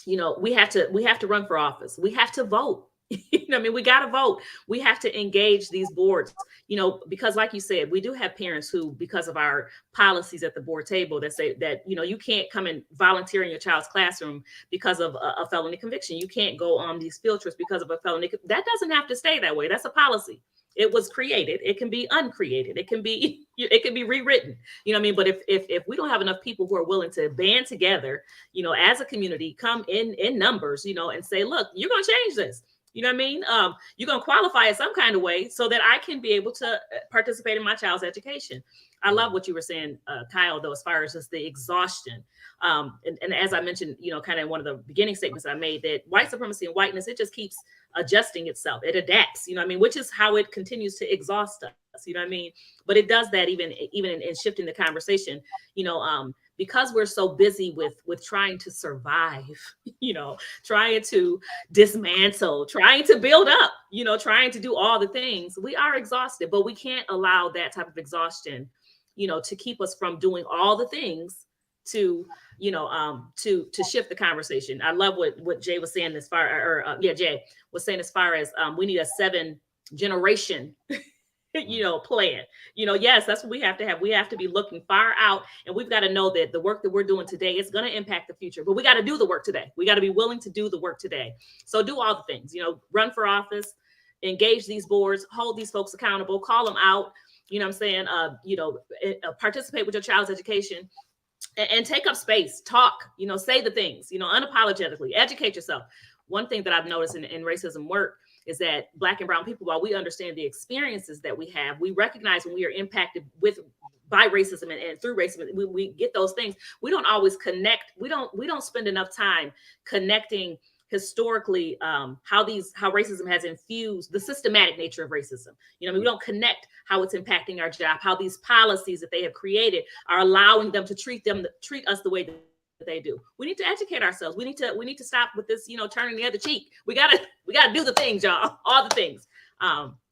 S3: you know, we have to run for office. We have to vote. You know what I mean? We got to vote. We have to engage these boards, you know, because like you said, we do have parents who, because of our policies at the board table, that say that, you know, you can't come and volunteer in your child's classroom because of a felony conviction. You can't go on these field trips because of a felony. That doesn't have to stay that way. That's a policy. It was created. It can be uncreated. It can be rewritten. You know what I mean? But if we don't have enough people who are willing to band together, you know, as a community, come in numbers, you know, and say, look, you're going to change this. You know what I mean? You're going to qualify in some kind of way so that I can be able to participate in my child's education. I love what you were saying, Kyle, though, as far as just the exhaustion. And as I mentioned, you know, kind of one of the beginning statements I made, that white supremacy and whiteness, it just keeps adjusting itself. It adapts, you know what I mean? Which is how it continues to exhaust us, you know what I mean? But it does that even in shifting the conversation, you know, because we're so busy with trying to survive, you know, trying to dismantle, trying to build up, you know, trying to do all the things, we are exhausted. But we can't allow that type of exhaustion, you know, to keep us from doing all the things to, you know, to shift the conversation. I love what Jay was saying as far, Jay was saying as far as we need a 7-generation you know, plan. You know, yes, that's what we have to have. We have to be looking far out, and we've got to know that the work that we're doing today is going to impact the future. But we got to do the work today. We got to be willing to do the work today. So do all the things, you know, run for office, engage these boards, hold these folks accountable, call them out, you know what I'm saying? You know, participate with your child's education and take up space, talk, you know, say the things, you know, unapologetically, educate yourself. One thing that I've noticed in racism work is that Black and brown people, while we understand the experiences that we have, we recognize when we are impacted by racism and through racism, we get those things. We don't always connect. We don't spend enough time connecting historically how racism has infused the systematic nature of racism. You know, I mean, we don't connect how it's impacting our job, how these policies that they have created are allowing them to treat us the way that they do. We need to educate ourselves. We need to stop with this, you know, turning the other cheek. We gotta do the things, y'all. All the things.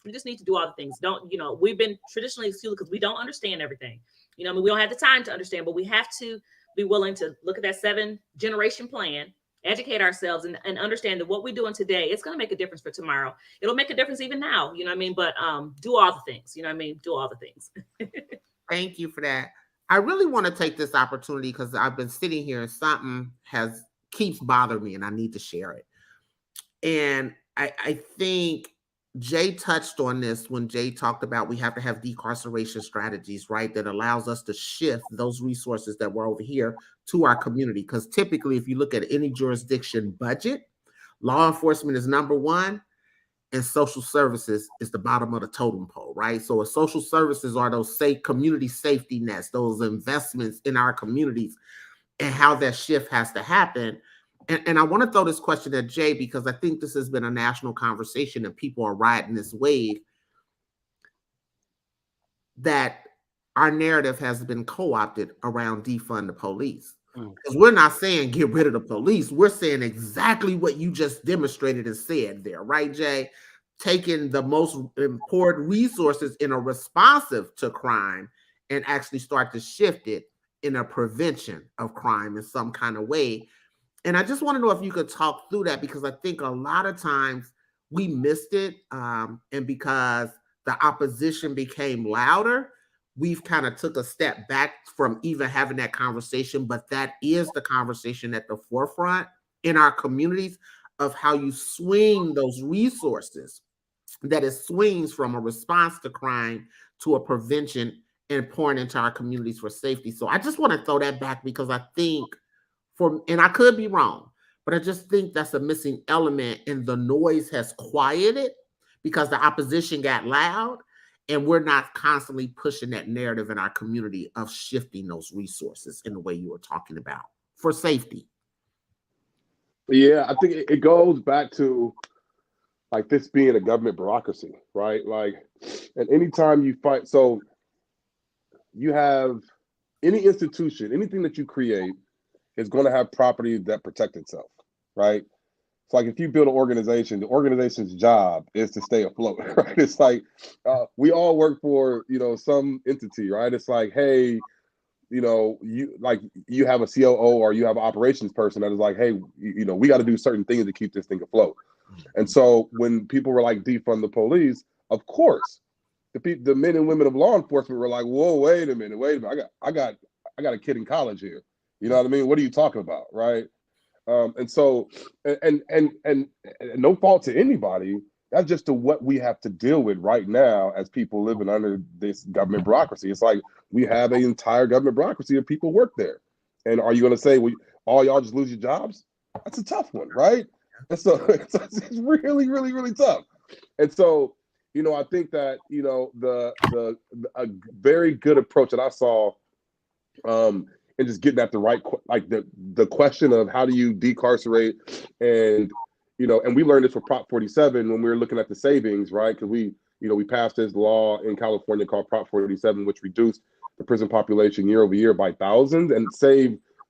S3: We just need to do all the things. Don't, you know, we've been traditionally excluded because we don't understand everything. You know, I mean, we don't have the time to understand, but we have to be willing to look at that 7-generation plan, educate ourselves, and understand that what we're doing today, it's going to make a difference for tomorrow. It'll make a difference even now, you know what I mean? But do all the things, you know what I mean? Do all the things.
S1: Thank you for that. I really want to take this opportunity because I've been sitting here and something keeps bothering me and I need to share it. And I think Jay touched on this when Jay talked about we have to have decarceration strategies, right? That allows us to shift those resources that were over here to our community. Because typically, if you look at any jurisdiction budget, law enforcement is number one and social services is the bottom of the totem pole, right? So social services are those community safety nets, those investments in our communities, and how that shift has to happen. And I want to throw this question at Jay because I think this has been a national conversation and people are riding this wave that our narrative has been co-opted around defund the police. Because we're not saying get rid of the police. We're saying exactly what you just demonstrated and said there, right, Jay? taking the most important resources in a responsive to crime and actually start to shift it in a prevention of crime in some kind of way. And I just want to know if you could talk through that, because I think a lot of times we missed it. And because the opposition became louder, we've kind of took a step back from even having that conversation. But that is the conversation at the forefront in our communities of how you swing those resources, that it swings from a response to crime to a prevention and pouring into our communities for safety. So I just want to throw that back, because I think and I could be wrong, but I just think that's a missing element, and the noise has quieted because the opposition got loud, and we're not constantly pushing that narrative in our community of shifting those resources in the way you were talking about for safety.
S2: Yeah, I think it goes back to like this being a government bureaucracy, right? Like, and anytime you fight, so you have any institution, anything that you create is going to have property that protect itself, right? It's like if you build an organization, the organization's job is to stay afloat, right? It's like we all work for, some entity, right? It's like, hey, you have a COO or you have an operations person that is like, hey, we got to do certain things to keep this thing afloat. And so when people were like defund the police, of course, the men and women of law enforcement were like, whoa, wait a minute. I got a kid in college here. You know what I mean? What are you talking about, right? And so, and no fault to anybody. That's just what we have to deal with right now as people living under this government bureaucracy. It's like we have an entire government bureaucracy of people work there. And are you going to say, well, all y'all just lose your jobs? That's a tough one, right? And so it's really, really, really tough. And so, I think that, a very good approach that I saw, and just getting at the right, like the question of how do you decarcerate, and and we learned this with Prop 47 when we were looking at the savings, right? Because we passed this law in California called Prop 47, which reduced the prison population year over year by thousands, and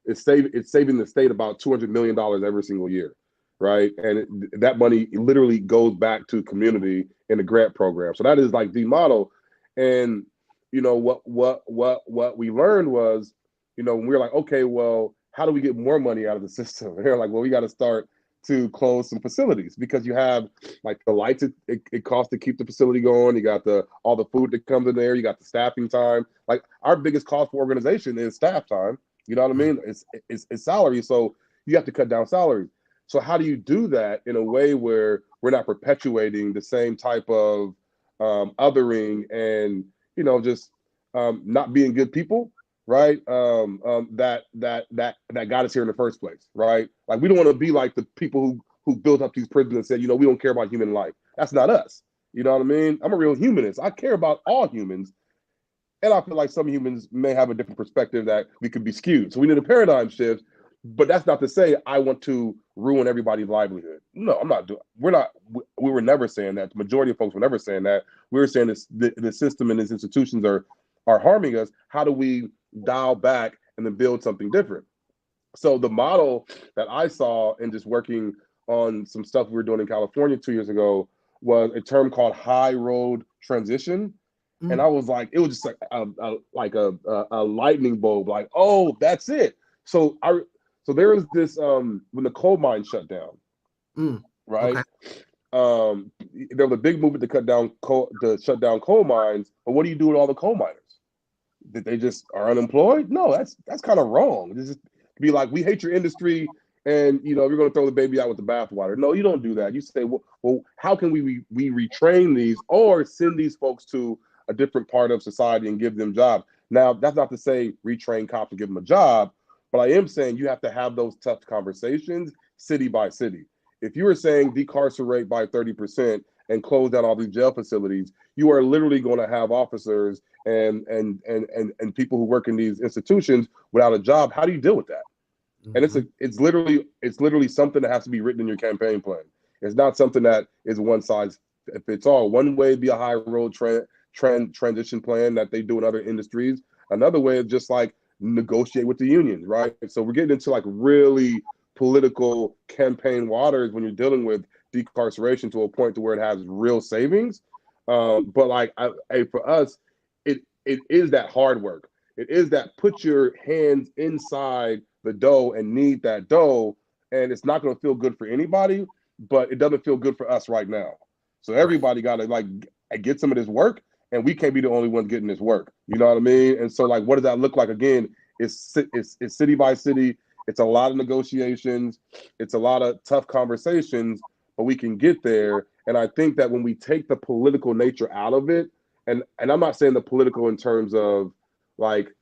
S2: it's saving the state about $200 million every single year, right? And that money literally goes back to community in the grant program. So that is like the model. And what we learned was, when we were like, okay, well, how do we get more money out of the system? And they're like, well, we got to start to close some facilities, because you have like the lights it costs to keep the facility going. You got all the food that comes in there. You got the staffing time. Like our biggest cost for organization is staff time. You know what I mean? It's salary. So you have to cut down salaries. So how do you do that in a way where we're not perpetuating the same type of othering and just not being good people? Right, that got us here in the first place, right? Like we don't want to be like the people who built up these prisons and said, we don't care about human life. That's not us. You know what I mean? I'm a real humanist. I care about all humans, and I feel like some humans may have a different perspective that we could be skewed. So we need a paradigm shift. But that's not to say I want to ruin everybody's livelihood. No, I'm not doing. We were never saying that. The majority of folks were never saying that. We were saying this: the system and these institutions are harming us. How do we dial back and then build something different? So the model that I saw in just working on some stuff we were doing in California 2 years ago was a term called high road transition. And I was like, it was just like a lightning bolt, like, oh, that's it. So there was this when the coal mine shut down, right? Okay. There was a big movement to shut down coal mines. But what do you do with all the coal miners? That they just are unemployed? No, that's kind of wrong. It's just be like, we hate your industry, and you're going to throw the baby out with the bathwater. No, you don't do that. You say, well, how can we retrain these or send these folks to a different part of society and give them jobs? Now, that's not to say retrain cops and give them a job, but I am saying you have to have those tough conversations city by city. If you were saying decarcerate by 30% and close down all these jail facilities, you are literally going to have officers and people who work in these institutions without a job. How do you deal with that? And it's literally something that has to be written in your campaign plan. It's not something that is one size fits all. One way would be a high road transition plan that they do in other industries. Another way is just like negotiate with the unions, right? So we're getting into like really political campaign waters when you're dealing with decarceration to a point to where it has real savings. But like, for us, it is that hard work. It is that put your hands inside the dough and knead that dough, and it's not going to feel good for anybody, but it doesn't feel good for us right now. So everybody got to like get some of this work, and we can't be the only ones getting this work. You know what I mean? And so like, what does that look like? Again, it's city by city. It's a lot of negotiations. It's a lot of tough conversations, but we can get there. And I think that when we take the political nature out of it, and I'm not saying the political in terms of like,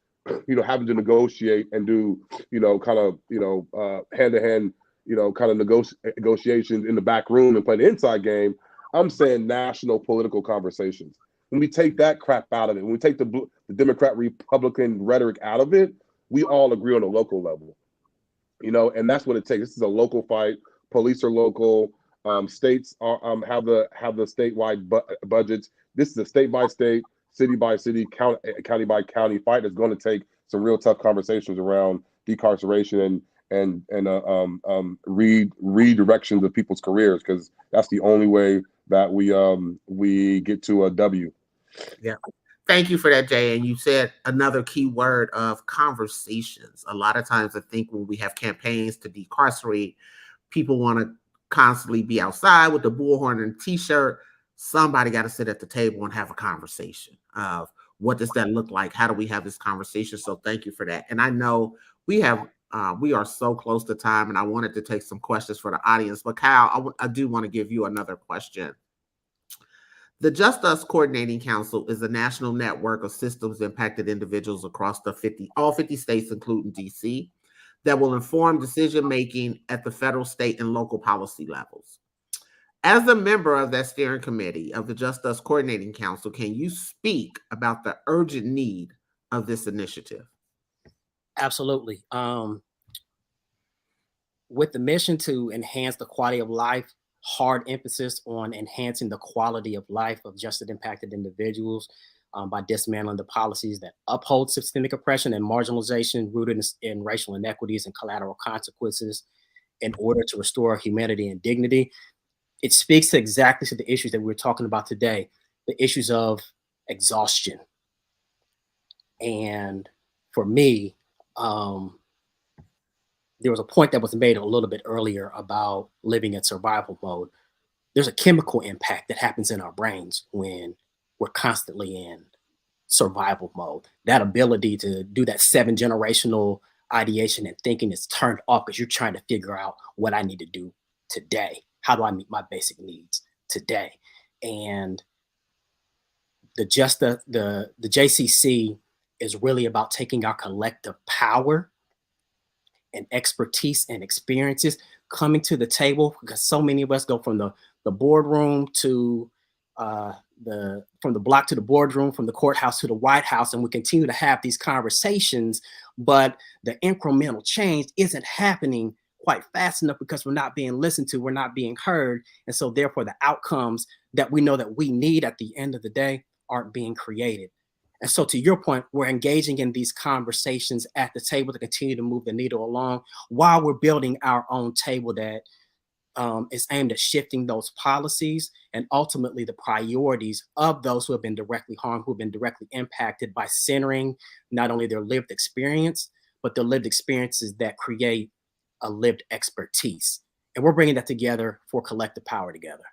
S2: you know, having to negotiate and do, you know, kind of, you know, hand to hand, you know, kind of negotiations in the back room and play the inside game. I'm saying national political conversations. When we take that crap out of it, when we take the Democrat Republican rhetoric out of it, we all agree on a local level, you know, and that's what it takes. This is a local fight. Police are local. States are, have the statewide budgets. This is a state by state, city by city, county by county fight that's going to take some real tough conversations around decarceration and redirections of people's careers, because that's the only way that we get to a W.
S1: Yeah. Thank you for that, Jay. And you said another key word of conversations. A lot of times I think when we have campaigns to decarcerate, people want to constantly be outside with the bullhorn and t-shirt. Somebody got to sit at the table and have a conversation of what does that look like? How do we have this conversation? So thank you for that. And I know we are so close to time, and I wanted to take some questions for the audience. But Kyle, I do want to give you another question. The Just Us Coordinating Council is a national network of systems impacted individuals across all 50 states, including DC, that will inform decision-making at the federal, state, and local policy levels. As a member of that steering committee of the Just Us Coordinating Council, can you speak about the urgent need of this initiative?
S4: Absolutely. With the mission to enhance the quality of life, hard emphasis on enhancing the quality of life of justice impacted individuals by dismantling the policies that uphold systemic oppression and marginalization rooted in racial inequities and collateral consequences in order to restore humanity and dignity. It speaks to exactly to the issues that we're talking about today, the issues of exhaustion. And for me, there was a point that was made a little bit earlier about living in survival mode. There's a chemical impact that happens in our brains when we're constantly in survival mode. That ability to do that 7-generational ideation and thinking is turned off because you're trying to figure out what I need to do today. How do I meet my basic needs today? And the JCC is really about taking our collective power and expertise and experiences coming to the table, because so many of us go from the boardroom to from the block to the boardroom, from the courthouse to the White House, and we continue to have these conversations, but the incremental change isn't happening quite fast enough because we're not being listened to, we're not being heard, and so therefore the outcomes that we know that we need at the end of the day aren't being created. And so to your point, we're engaging in these conversations at the table to continue to move the needle along while we're building our own table that is aimed at shifting those policies and ultimately the priorities of those who have been directly harmed, who have been directly impacted, by centering not only their lived experience, but the lived experiences that create a lived expertise. And we're bringing that together for collective power together.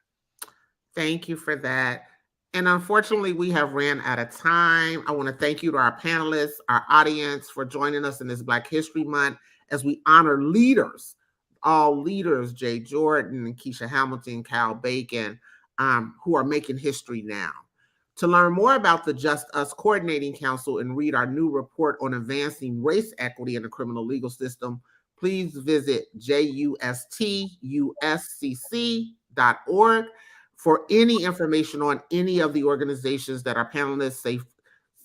S1: Thank you for that. And unfortunately, we have ran out of time. I want to thank you to our panelists, our audience, for joining us in this Black History Month as we honor leaders, all leaders, Jay Jordan, Keisha Hamilton, Kyle Bacon, who are making history now. To learn more about the Just Us Coordinating Council and read our new report on advancing race equity in the criminal legal system, please visit justuscc.org. For any information on any of the organizations that our panelists,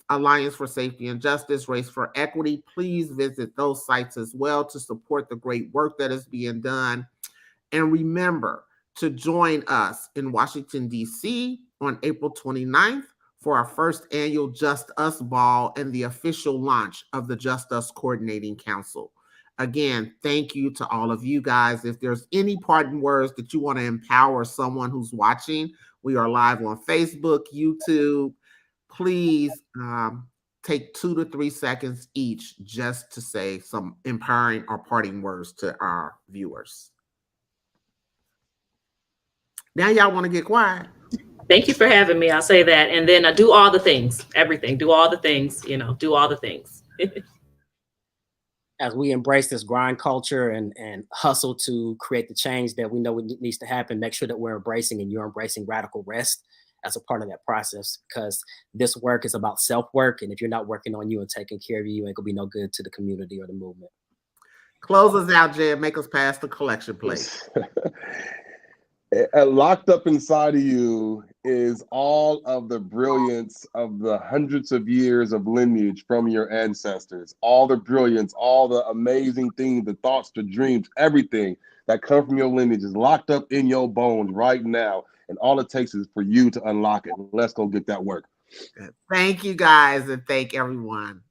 S1: Alliance for Safety and Justice, Race for Equity, please visit those sites as well to support the great work that is being done. And remember to join us in Washington, D.C. on April 29th for our first annual Just Us Ball and the official launch of the Just Us Coordinating Council. Again, thank you to all of you guys. If there's any parting words that you want to empower someone who's watching, we are live on Facebook, YouTube. Please take 2 to 3 seconds each just to say some empowering or parting words to our viewers. Now y'all want to get quiet.
S3: Thank you for having me. I'll say that. And then do all the things, everything, do all the things, you know, do all the things.
S4: As we embrace this grind culture and hustle to create the change that we know needs to happen, make sure that we're embracing and you're embracing radical rest as a part of that process, because this work is about self-work. And if you're not working on you and taking care of you, you ain't gonna be no good to the community or the movement.
S1: Close us out, Jay, and make us pass the collection plate.
S2: Locked up inside of you is all of the brilliance of the hundreds of years of lineage from your ancestors, all the brilliance, all the amazing things, the thoughts, the dreams, everything that come from your lineage is locked up in your bones right now. And all it takes is for you to unlock it. Let's go get that work.
S1: Thank you guys, and thank everyone.